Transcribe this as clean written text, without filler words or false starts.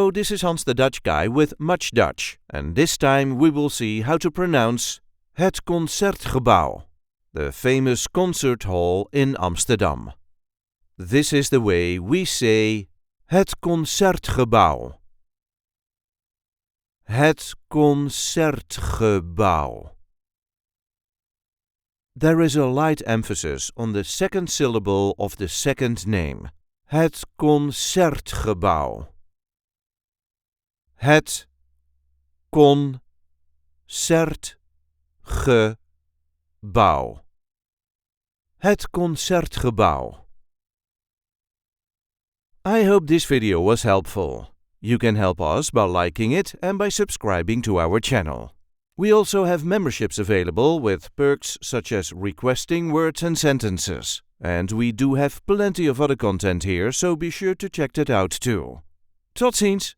Hello, this is Hans the Dutch Guy with Much Dutch, and this time we will see how to pronounce Het Concertgebouw, the famous concert hall in Amsterdam. This is the way we say Het Concertgebouw. Het Concertgebouw. There is a light emphasis on the second syllable of the second name. Het Concertgebouw. Het Concertgebouw. Het Concertgebouw. I hope this video was helpful. You can help us by liking it and by subscribing to our channel. We also have memberships available with perks such as requesting words and sentences. And we do have plenty of other content here, so be sure to check that out too. Tot ziens!